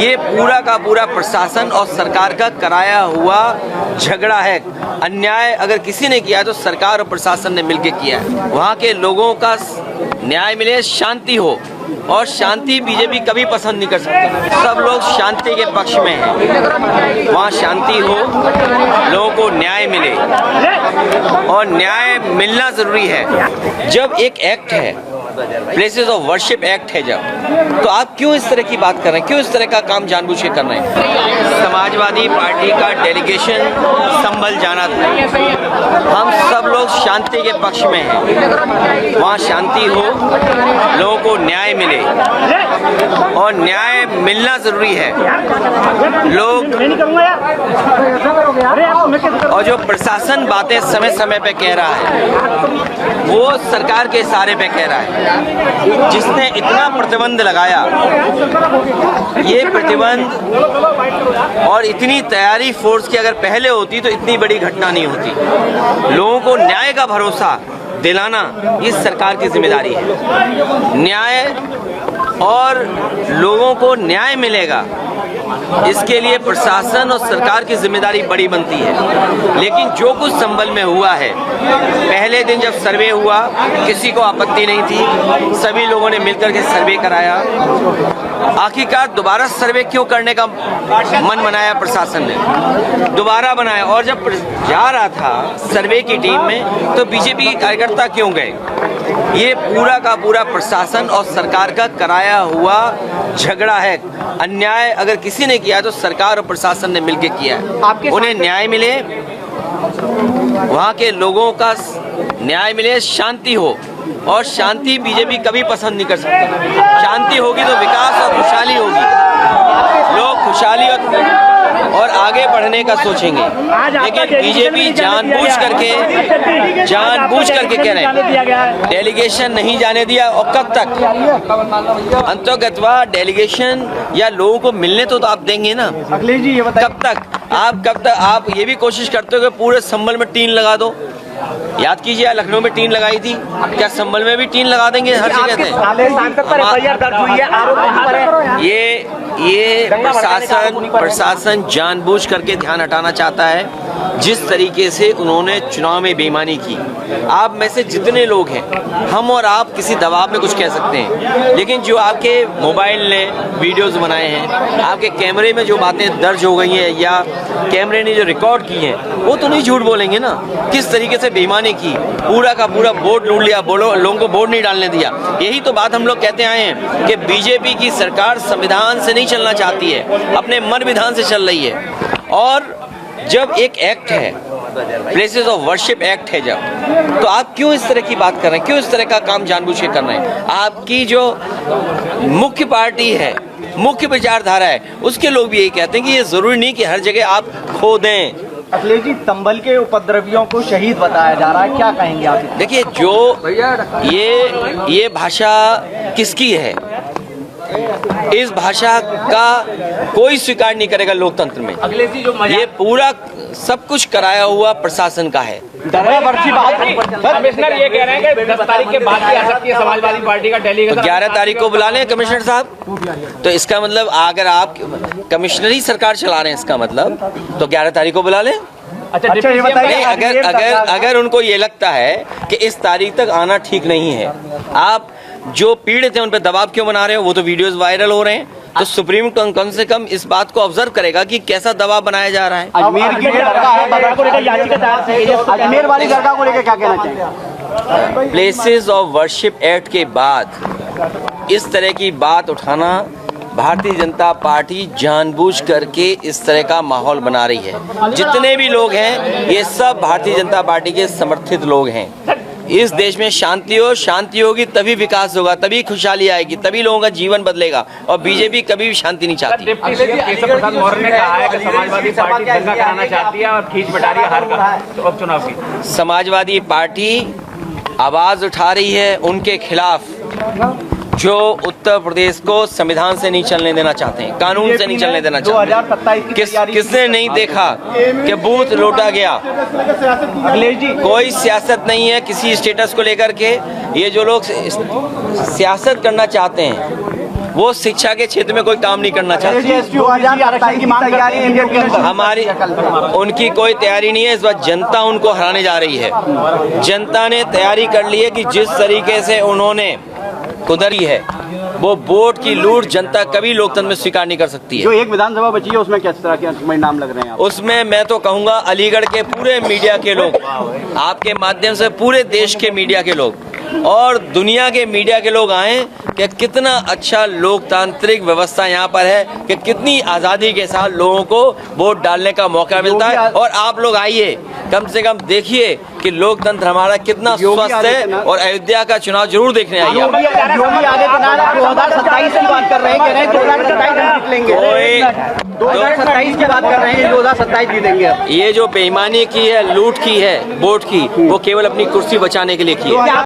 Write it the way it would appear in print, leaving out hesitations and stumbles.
ये पूरा का पूरा प्रशासन और सरकार का कराया हुआ झगड़ा है। अन्याय अगर किसी ने किया तो सरकार और प्रशासन ने मिलकर किया है। वहाँ के लोगों का न्याय मिले, शांति हो, और शांति बीजेपी कभी पसंद नहीं कर सकती। सब लोग शांति के पक्ष में हैं। वहाँ शांति हो, लोगों को न्याय मिले, और न्याय मिलना जरूरी है। जब एक एक्ट है, प्लेसेस ऑफ वर्शिप एक्ट है जब, तो आप क्यों इस तरह की बात कर रहे हैं? क्यों इस तरह का काम जानबूझ के कर रहे हैं? समाजवादी पार्टी का डेलीगेशन संभल जाना था। हम सब लोग शांति के पक्ष में हैं। वहाँ शांति हो, लोगों को न्याय मिले, और न्याय मिलना जरूरी है। लोग और जो प्रशासन बातें समय समय पे कह रहा है, वो सरकार के इशारे पे कह रहा है। जिसने इतना प्रतिबंध लगाया, ये प्रतिबंध और इतनी तैयारी फोर्स की अगर पहले होती तो इतनी बड़ी घटना नहीं होती। लोगों को न्याय का भरोसा दिलाना इस सरकार की जिम्मेदारी है। न्याय और लोगों को न्याय मिलेगा, इसके लिए प्रशासन और सरकार की जिम्मेदारी बड़ी बनती है। लेकिन जो कुछ संभल में हुआ है, पहले दिन जब सर्वे हुआ किसी को आपत्ति नहीं थी, सभी लोगों ने मिलकर के सर्वे कराया। आखिरकार दोबारा सर्वे क्यों करने का मन बनाया प्रशासन ने, दोबारा बनाया। और जब जा रहा था सर्वे की टीम में तो बीजेपी के कार्यकर्ता क्यों गए? ये पूरा का पूरा प्रशासन और सरकार का कराया हुआ झगड़ा है। अन्याय अगर किसी ने किया तो सरकार और प्रशासन ने मिलकर किया है। उन्हें न्याय मिले, वहाँ के लोगों का न्याय मिले, शांति हो, और शांति बीजेपी कभी पसंद नहीं कर सकती। शांति होगी तो विकास और खुशहाली होगी, लोग खुशहाली और आगे बढ़ने का सोचेंगे। लेकिन बीजेपी जानबूझ करके कह रहे हैं डेलीगेशन नहीं जाने दिया। और कब तक अंतर्गतवा डेलीगेशन या लोगों को मिलने तो आप देंगे ना? अखिलेश जी ये बताइए, कब तक आप ये भी कोशिश करते हो कि पूरे संभल में टीन लगा दो? याद कीजिए, लखनऊ में टीन लगाई थी, क्या संभल में भी टीन लगा देंगे? हर जगह ये प्रशासन जानबूझ करके ध्यान हटाना चाहता है। जिस तरीके से उन्होंने चुनाव में बेईमानी की, आप में से जितने लोग हैं, हम और आप किसी दबाव में कुछ कह सकते हैं, लेकिन जो आपके मोबाइल ने वीडियोस बनाए हैं, आपके कैमरे में जो बातें दर्ज हो गई हैं या कैमरे ने जो रिकॉर्ड की हैं, वो तो नहीं झूठ बोलेंगे ना। किस तरीके से बेईमानी की, पूरा का पूरा बोर्ड लूट लिया, लोगों को वोट नहीं डालने दिया। यही तो बात हम लोग कहते आए हैं कि बीजेपी की सरकार संविधान से नहीं चलना चाहती है, अपने मन विधान से चल रही है। और जब एक एक्ट है, प्लेसेस ऑफ वर्शिप एक्ट है जब, तो आप क्यों इस तरह की बात कर रहे हैं? क्यों इस तरह का काम जानबूझ के कर रहे हैं? आपकी जो मुख्य पार्टी है, मुख्य विचारधारा है, उसके लोग भी यही कहते हैं कि ये जरूरी नहीं कि हर जगह आप खो दें। अखिलेश जी, संभल के उपद्रवियों को शहीद बताया जा रहा है, क्या कहेंगे आप? देखिए, जो ये भाषा किसकी है? इस भाषा का कोई स्वीकार नहीं करेगा लोकतंत्र में। अखिलेश जी, जो ये पूरा सब कुछ कराया हुआ प्रशासन का है। कमिश्नर ये कह रहे हैं कि 10 तारीख के बाद भी आ सकती है समाजवादी पार्टी का डेलीगेशन। तो 11 तारीख को बुला लें कमिश्नर साहब। तो इसका मतलब अगर आप कमिश्नर ही सरकार चला रहे हैं, इसका मतलब तो 11 तारीख को बुला लें। अच्छा, ये बताइए, अगर उनको ये लगता है कि इस तारीख तक आना ठीक नहीं है, आप जो पीड़ित हैं उन पर दबाव क्यों बना रहे हो? वो तो वीडियोस वायरल हो रहे हैं। तो सुप्रीम कोर्ट कम से कम इस बात को ऑब्जर्व करेगा कि कैसा दबाव बनाया जा रहा है। अजमेर की दरगाह है, अजमेर वाली दरगाह को लेकर क्या कहना चाहिए? प्लेसेस ऑफ वर्शिप एक्ट के बाद इस तरह की बात उठाना, भारतीय जनता पार्टी जानबूझ करके इस तरह का माहौल बना रही है। जितने भी लोग हैं, ये सब भारतीय जनता पार्टी के समर्थित लोग हैं। इस देश में शांति होगी तभी विकास होगा, तभी खुशहाली आएगी, तभी लोगों का जीवन बदलेगा। और बीजेपी कभी भी शांति नहीं चाहती। डिप्टी सीएम केशव प्रसाद मौर्य ने कहा है कि समाजवादी पार्टी दंगा कराना चाहती है और खींच बिठा रही है हार का उपचुनाव की। समाजवादी पार्टी आवाज उठा रही है उनके खिलाफ जो उत्तर प्रदेश को संविधान से नहीं चलने देना चाहते हैं, कानून से नहीं चलने देना चाहते। किसने नहीं देखा कि बूथ लूटा गया? अखिलेश जी, कोई सियासत नहीं है किसी स्टेटस को लेकर के। ये जो लोग सियासत करना चाहते हैं वो शिक्षा के क्षेत्र में कोई काम नहीं करना चाहते। SC 2027 की मांग करते हैं MDO के अंदर। हमारी उनकी कोई तैयारी नहीं है। इस बार जनता उनको हराने जा रही है। जनता ने तैयारी कर ली है कि जिस तरीके से उन्होंने कुदरी है, वो वोट की लूट जनता कभी लोकतंत्र में स्वीकार नहीं कर सकती है। जो एक विधानसभा बची है उसमें किस तरह के परिणाम लग रहे हैं आपको? उसमें मैं तो कहूंगा अलीगढ़ के पूरे मीडिया के लोग, आपके माध्यम से पूरे देश के मीडिया के लोग और दुनिया के मीडिया के लोग आए कि कितना अच्छा लोकतांत्रिक व्यवस्था यहाँ पर है, कि कितनी आज़ादी के साथ लोगों को वोट डालने का मौका मिलता है। और आप लोग आइए, कम से कम देखिए कि लोकतंत्र हमारा कितना स्वस्थ है, और अयोध्या का चुनाव जरूर देखने आइए। योगी आदित्यनाथ 2027 की बात कर रहे हैं, कह रहे हैं 2027 हम जीत लेंगे। 2027 की बात कर रहे हैं, 2027 जीतेंगे। ये जो बेईमानी की है, लूट की है वोट की, वो केवल अपनी कुर्सी बचाने के लिए की है।